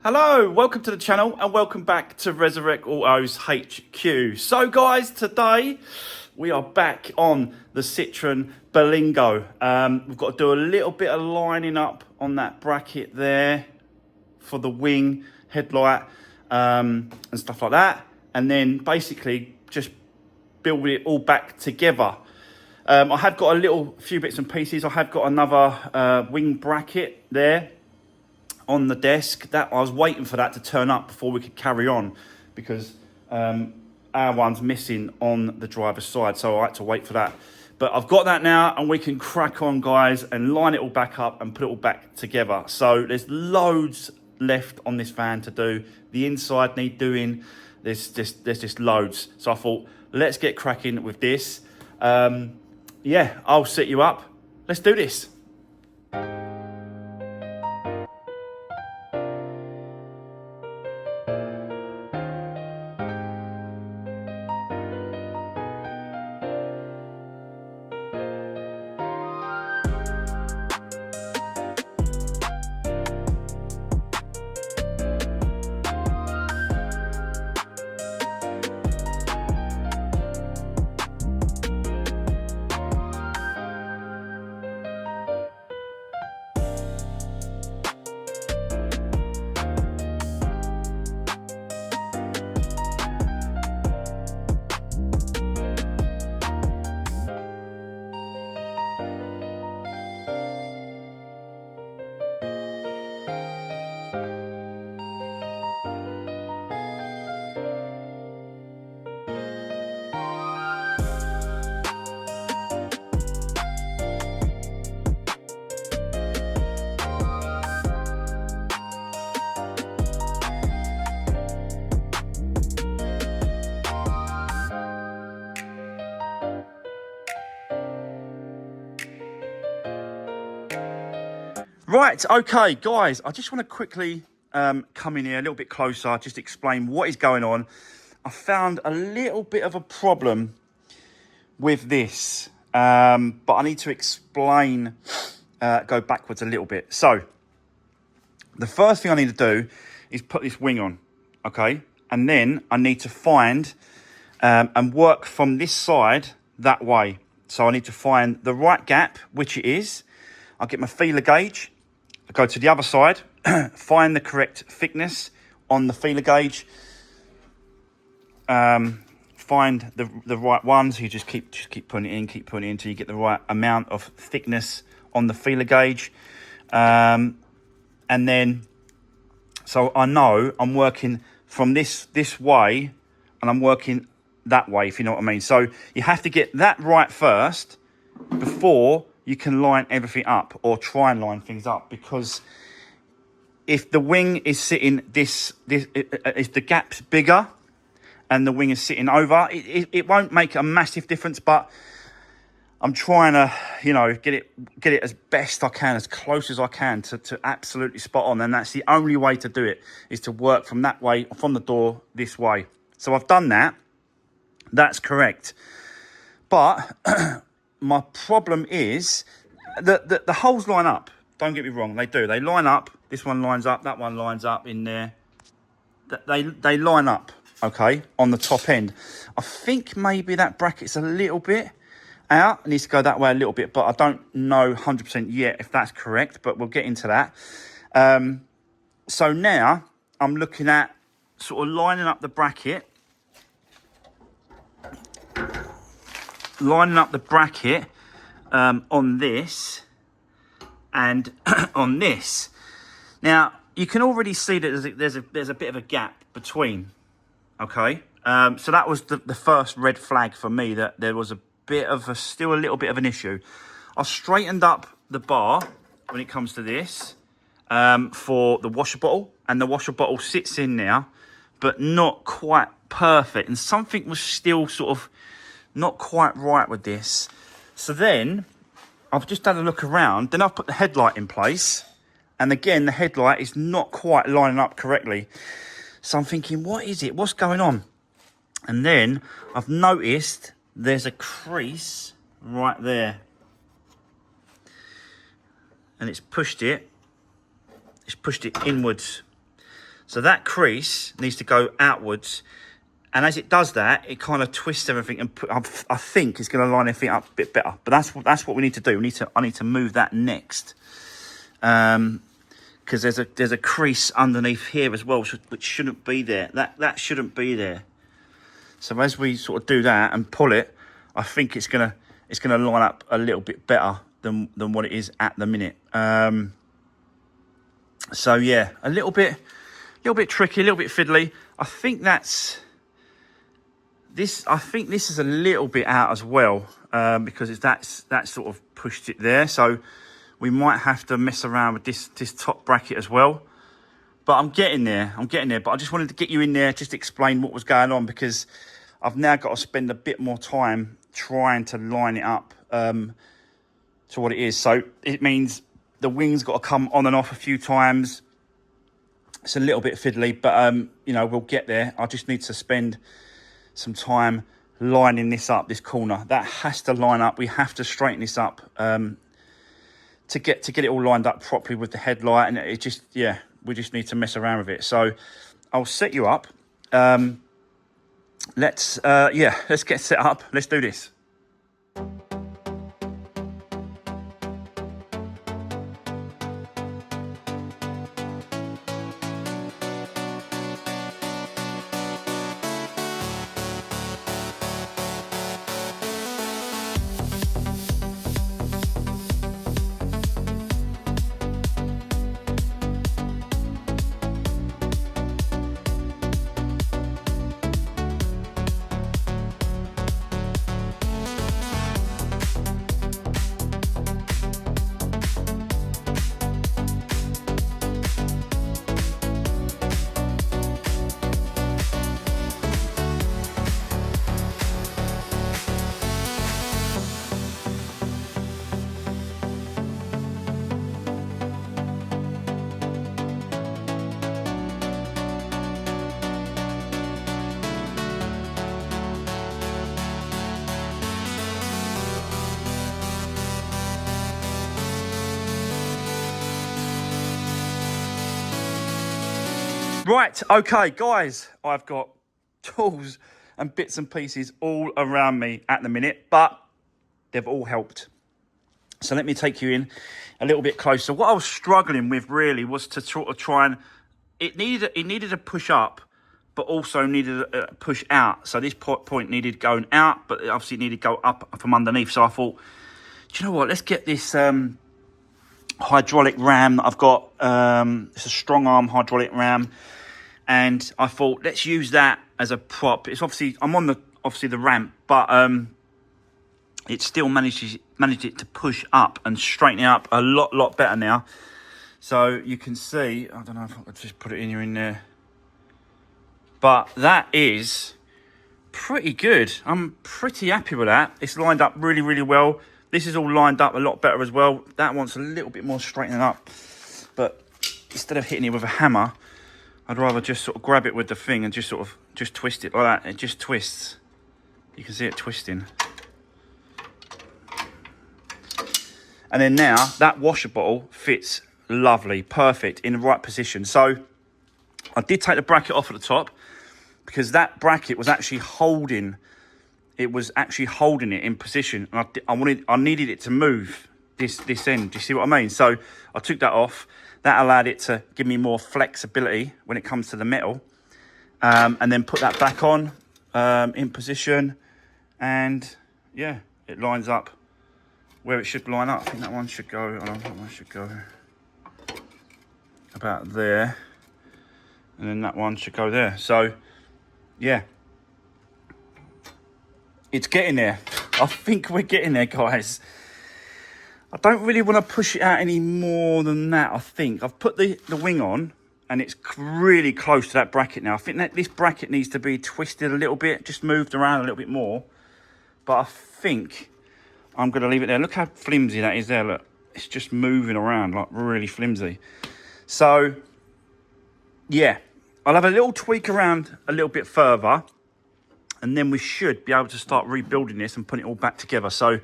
Hello, welcome to the channel and welcome back to Resurwreck Autos HQ. So guys, today we are back on the Citroen Berlingo. We've got to do a little bit of lining up on that bracket there for the wing, headlight and stuff like that. And then basically just build it all back together. I have got a few bits and pieces. I have got another wing bracket there on the desk that I was waiting for that to turn up before we could carry on, because our one's missing on the driver's side, so I had to wait for that. But I've got that now and we can crack on, guys, and line it all back up and put it all back together. So there's loads left on this van to do. The inside need doing. There's just loads. So I thought, let's get cracking with this. Yeah, I'll set you up. Let's do this. Right, okay, guys, I just want to quickly come in here a little bit closer, just explain what is going on. I found a little bit of a problem with this, but I need to explain, go backwards a little bit. So, the first thing I need to do is put this wing on, okay? And then I need to find and work from this side that way. So I need to find the right gap, which it is. I'll get my feeler gauge. I go to the other side, find the correct thickness on the feeler gauge, find the right one. So you just keep putting it in, until you get the right amount of thickness on the feeler gauge. And then, so I know I'm working from this way and I'm working that way, if you know what I mean. So you have to get that right first before you can line everything up, or try and line things up, because if the wing is sitting if the gap's bigger and the wing is sitting over, it won't make a massive difference. But I'm trying to, you know, get it as best I can, as close as I can to absolutely spot on. And that's the only way to do it, is to work from that way, from the door this way. So I've done that. That's correct. But my problem is that the holes line up. Don't get me wrong, they do. They line up. This one lines up. That one lines up in there. They line up, okay, on the top end. I think maybe that bracket's a little bit out. It needs to go that way a little bit, but I don't know 100% yet if that's correct, but we'll get into that. So now I'm looking at sort of lining up the bracket. Lining up the bracket on this and on this. Now you can already see that there's a bit of a gap between. Okay, so that was the first red flag for me, that there was still a little bit of an issue. I straightened up the bar when it comes to this for the washer bottle, and the washer bottle sits in now, but not quite perfect, and something was still sort of not quite right with this. So then I've just had a look around. Then I've put the headlight in place, and again the headlight is not quite lining up correctly. So I'm thinking, what is it? What's going on? And then I've noticed there's a crease right there, and it's pushed it inwards. So that crease needs to go outwards. And as it does that, it kind of twists everything, and I think it's going to line everything up a bit better. But that's what we need to do. I need to move that next, because there's a crease underneath here as well, which shouldn't be there. That shouldn't be there. So as we sort of do that and pull it, I think it's gonna line up a little bit better than what it is at the minute. So yeah, a little bit tricky, a little bit fiddly. I think this is a little bit out as well, because that's sort of pushed it there. So we might have to mess around with this top bracket as well. But I'm getting there. But I just wanted to get you in there, just to explain what was going on, because I've now got to spend a bit more time trying to line it up to what it is. So it means the wing's got to come on and off a few times. It's a little bit fiddly, but we'll get there. I just need to spend some time lining this up, this corner. That has to line up. We have to straighten this up to get it all lined up properly with the headlight, and it just, yeah, we just need to mess around with it. So I'll set you up. Let's get set up. Let's do this. Right, okay, guys, I've got tools and bits and pieces all around me at the minute, but they've all helped. So let me take you in a little bit closer. What I was struggling with really was to sort of try and, it needed a push up, but also needed a push out. So this point needed going out, but obviously it needed to go up from underneath. So I thought, do you know what, let's get this hydraulic ram that I've got. It's a strong arm hydraulic ram, and I thought, let's use that as a prop. It's obviously, I'm on the ramp, but it still managed it to push up and straighten it up a lot better now. So you can see, I don't know if I could just put it in there, but that is pretty good. I'm pretty happy with that. It's lined up really well. This is all lined up a lot better as well. That wants a little bit more straightening up, but instead of hitting it with a hammer, I'd rather just sort of grab it with the thing and just twist it like that. It just twists. You can see it twisting. And then now that washer bottle fits lovely, perfect, in the right position. So I did take the bracket off at the top, because that bracket was actually holding. It was actually holding it in position, and I needed it to move this end. Do you see what I mean? So I took that off. That allowed it to give me more flexibility when it comes to the metal, and then put that back on in position, and yeah, it lines up where it should line up. I think that one should go. I don't think that one should go about there, and then that one should go there. So yeah, it's getting there. I think we're getting there, guys. I don't really want to push it out any more than that. I think I've put the wing on, and it's really close to that bracket now. I think that this bracket needs to be twisted a little bit, just moved around a little bit more. But I think I'm going to leave it there. Look how flimsy that is there. Look, it's just moving around, like really flimsy. So yeah, I'll have a little tweak around a little bit further, and then we should be able to start rebuilding this and putting it all back together. So,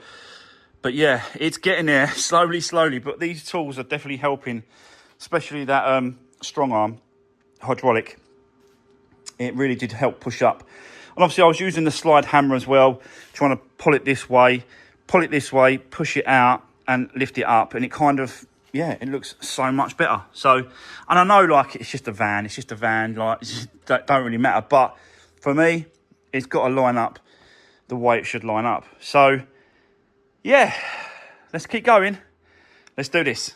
but yeah, it's getting there slowly. But these tools are definitely helping, especially that strong arm. hydraulic, it really did help push up. And obviously I was using the slide hammer as well, trying to pull it this way, push it out and lift it up, and it kind of, yeah, it looks so much better. So, and I know like it's just a van, like that don't really matter, but for me, it's got to line up the way it should line up. So yeah, let's keep going. Let's do this.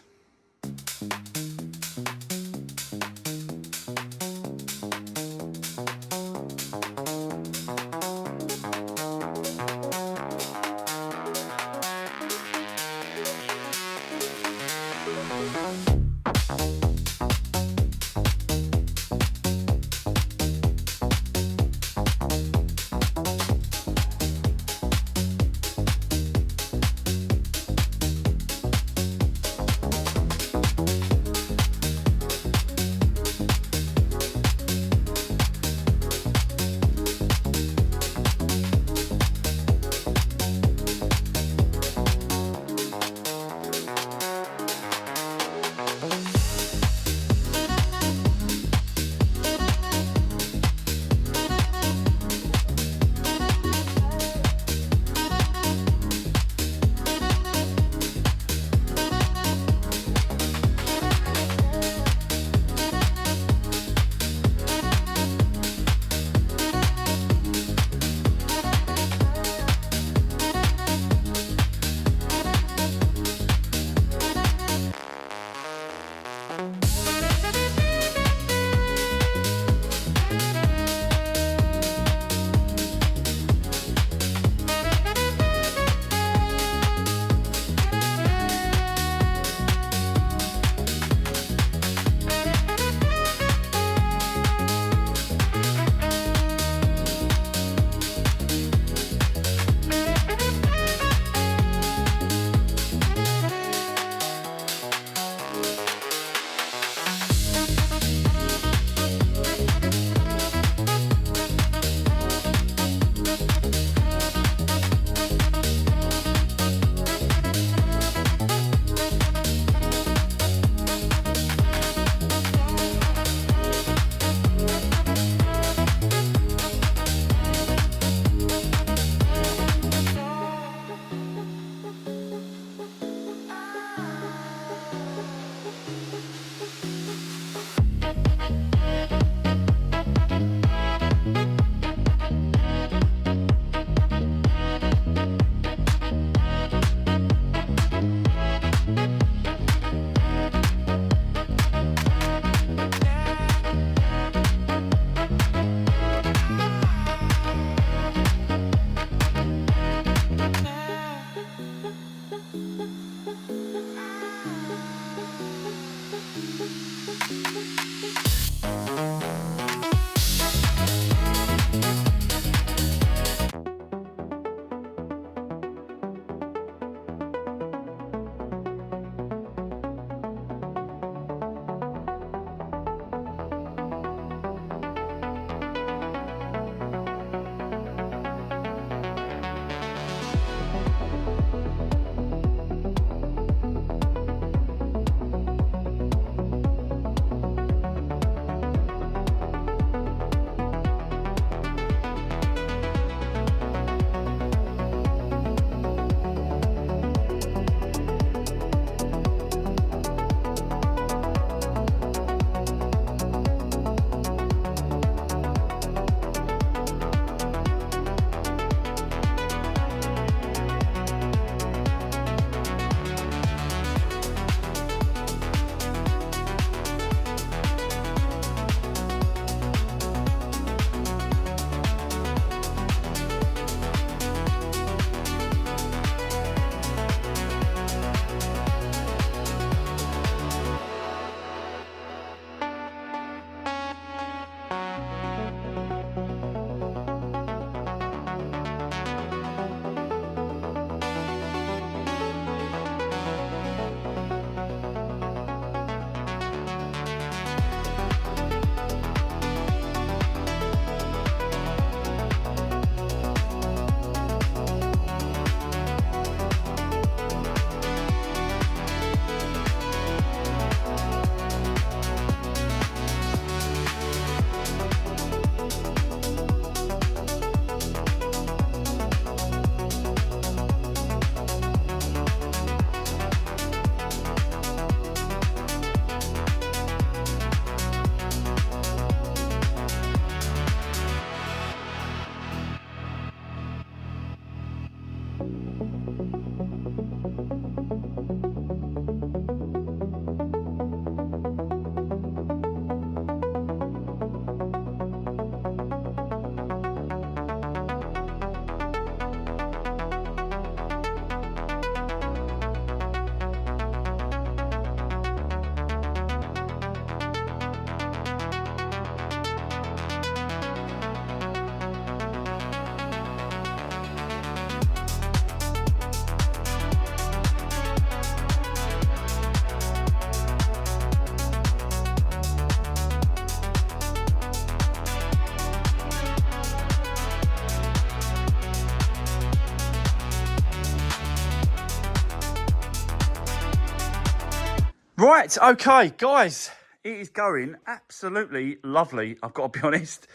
Right, okay, guys, it is going absolutely lovely, I've got to be honest.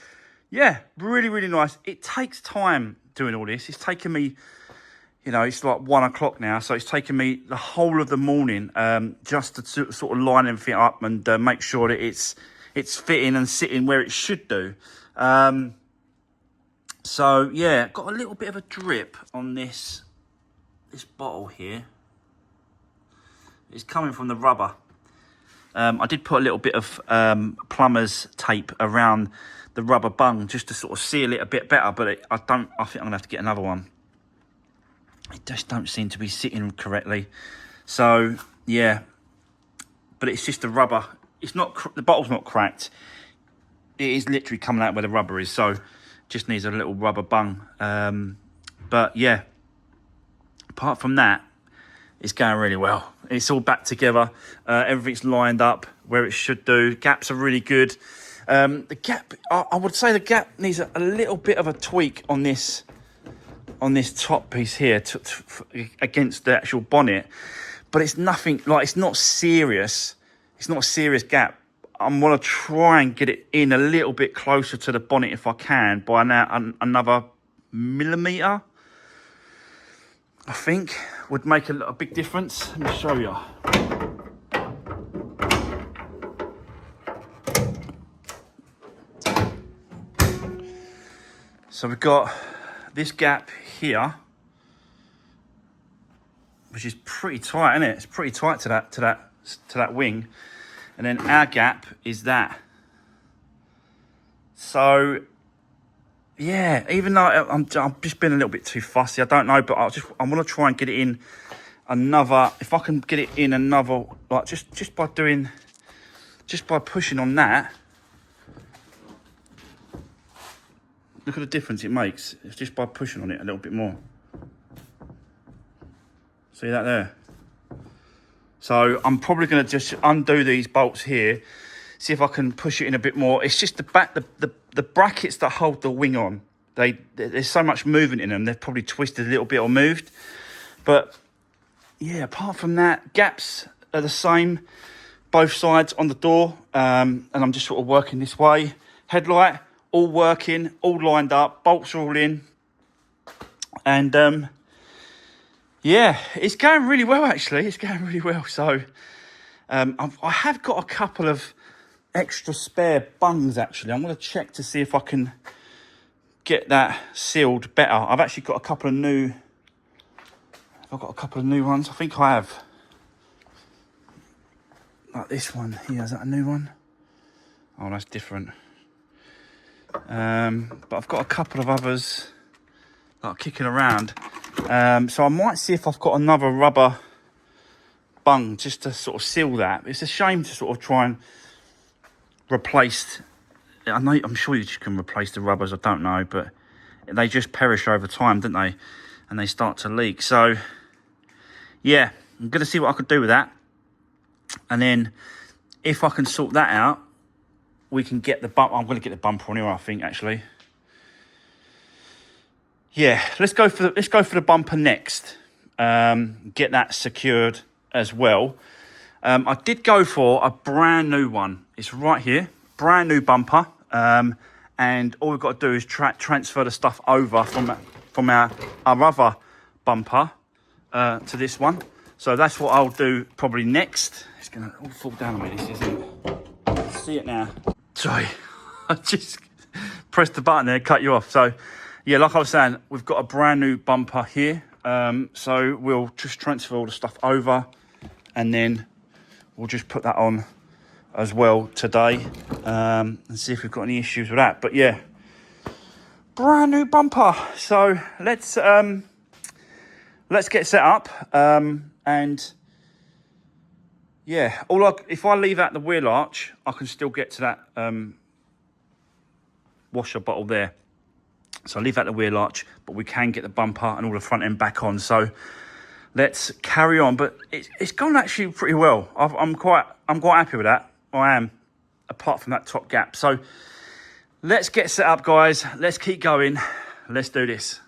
Yeah, really, really nice. It takes time doing all this. It's taken me, you know, it's like 1 o'clock now, so it's taken me the whole of the morning just to sort of line everything up and make sure that it's fitting and sitting where it should do. So, yeah, got a little bit of a drip on this bottle here. It's coming from the rubber. I did put a little bit of plumber's tape around the rubber bung just to sort of seal it a bit better, but I think I'm gonna have to get another one. It just don't seem to be sitting correctly. So yeah, but it's just the rubber. It's not, the bottle's not cracked. It is literally coming out where the rubber is, so just needs a little rubber bung. But yeah, apart from that, it's going really well. It's all back together. Everything's lined up where it should do. Gaps are really good. The gap, I would say the gap needs a little bit of a tweak on this top piece here against the actual bonnet. But it's nothing, like, it's not serious. It's not a serious gap. I'm going to try and get it in a little bit closer to the bonnet if I can by now another millimetre. I think would make a big difference. Let me show you. So we've got this gap here, which is pretty tight, isn't it? It's pretty tight to that wing, and then our gap is that. So yeah, even though I'm just being a little bit too fussy, I don't know, but I'm gonna try and get it in another. If I can get it in another, like just by pushing on that. Look at the difference it makes. It's just by pushing on it a little bit more. See that there? So I'm probably gonna just undo these bolts here. See if I can push it in a bit more. It's just the brackets that hold the wing on. There's so much movement in them. They've probably twisted a little bit or moved. But yeah, apart from that, gaps are the same, both sides on the door. And I'm just sort of working this way. Headlight, all working, all lined up. Bolts are all in. And yeah, it's going really well, actually. It's going really well. So I have got a couple of extra spare bungs, actually. I'm going to check to see if I can get that sealed better. I've actually got a couple of new... I've got a couple of new ones. I think I have. Like this one here. Is that a new one? Oh, that's different. But I've got a couple of others that are kicking around. So I might see if I've got another rubber bung just to sort of seal that. It's a shame to sort of try and replace. I'm sure you can replace the rubbers. I don't know, but they just perish over time, don't they? And they start to leak. So yeah, I'm going to see what I could do with that. And then if I can sort that out, we can get the bump. I'm going to get the bumper on here, I think, actually. Yeah, let's go for the bumper next. Get that secured as well. I did go for a brand new one. It's right here, brand new bumper. And all we've got to do is transfer the stuff over from our other bumper to this one. So that's what I'll do probably next. It's going to all fall down on me, this isn't it? See it now. Sorry, I just pressed the button there, cut you off. So yeah, like I was saying, we've got a brand new bumper here. So we'll just transfer all the stuff over, and then we'll just put that on as well today, and see if we've got any issues with that. But yeah, brand new bumper. So let's get set up, and yeah, if I leave out the wheel arch, I can still get to that washer bottle there. So I leave out the wheel arch, but we can get the bumper and all the front end back on. So let's carry on. But it's gone actually pretty well. I'm quite happy with that. I am, apart from that top gap. So let's get set up, guys. Let's keep going. Let's do this.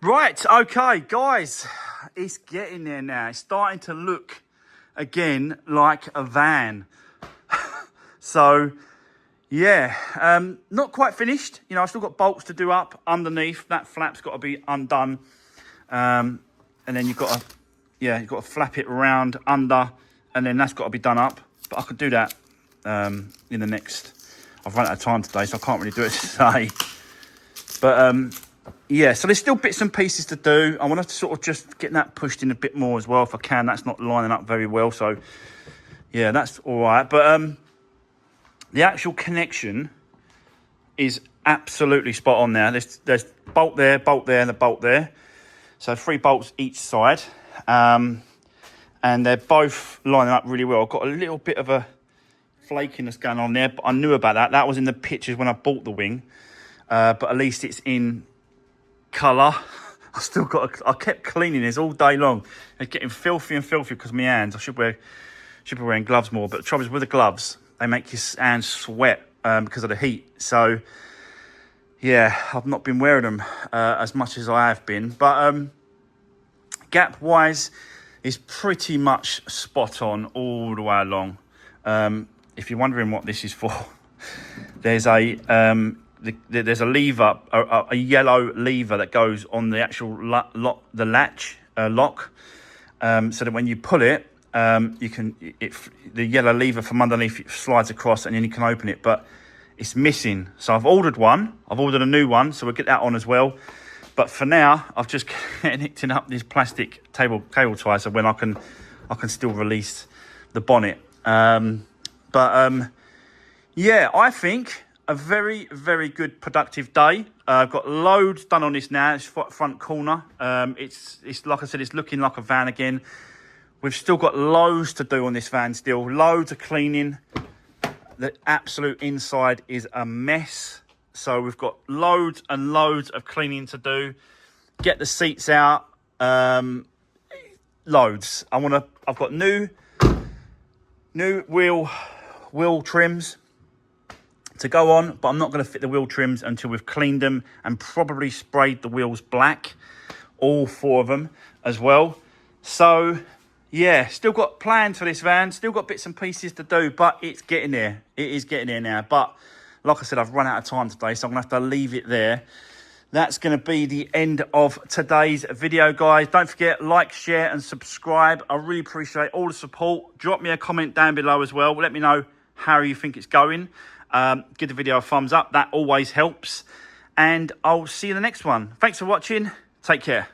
Right, okay, guys, it's getting there now. It's starting to look again like a van. So, yeah, not quite finished. You know, I've still got bolts to do up underneath. That flap's got to be undone. And then you've got to flap it around under, and then that's got to be done up. But I could do that in the next... I've run out of time today, so I can't really do it today. But, yeah, so there's still bits and pieces to do. I want to sort of just get that pushed in a bit more as well if I can. That's not lining up very well, so yeah, that's all right. But the actual connection is absolutely spot on now. There's bolt there, and a bolt there. So 3 bolts each side, and they're both lining up really well. I've got a little bit of a flakiness going on there, but I knew about that. That was in the pictures when I bought the wing, but at least it's in colour. I kept cleaning this all day long. It's getting filthy because of my hands. I should be wearing gloves more, but the trouble is with the gloves, they make your hands sweat because of the heat. So yeah, I've not been wearing them as much as I have been. But gap wise is pretty much spot on all the way along. If you're wondering what this is for, there's a lever, a yellow lever that goes on the actual lock, so that when you pull it, the yellow lever from underneath it slides across, and then you can open it. But it's missing, so I've ordered a new one, so we'll get that on as well. But for now, I've just connecting up this plastic cable tie, so when I can I can still release the bonnet. Yeah, I think a very, very good productive day. I've got loads done on this now. It's front corner. It's like I said, it's looking like a van again. We've still got loads to do on this van still. Loads of cleaning. The absolute inside is a mess. So we've got loads and loads of cleaning to do. Get the seats out. Loads. I've got new wheel trims to go on, but I'm not going to fit the wheel trims until we've cleaned them and probably sprayed the wheels black, all 4 of them as well. So yeah, still got plans for this van, still got bits and pieces to do, but it's getting there. It is getting there now. But like I said, I've run out of time today, so I'm gonna have to leave it there. That's going to be the end of today's video, guys. Don't forget, like, share and subscribe. I really appreciate all the support. Drop me a comment down below as well. Let me know how you think it's going. Give the video a thumbs up. That always helps. And I'll see you in the next one. Thanks for watching. Take care.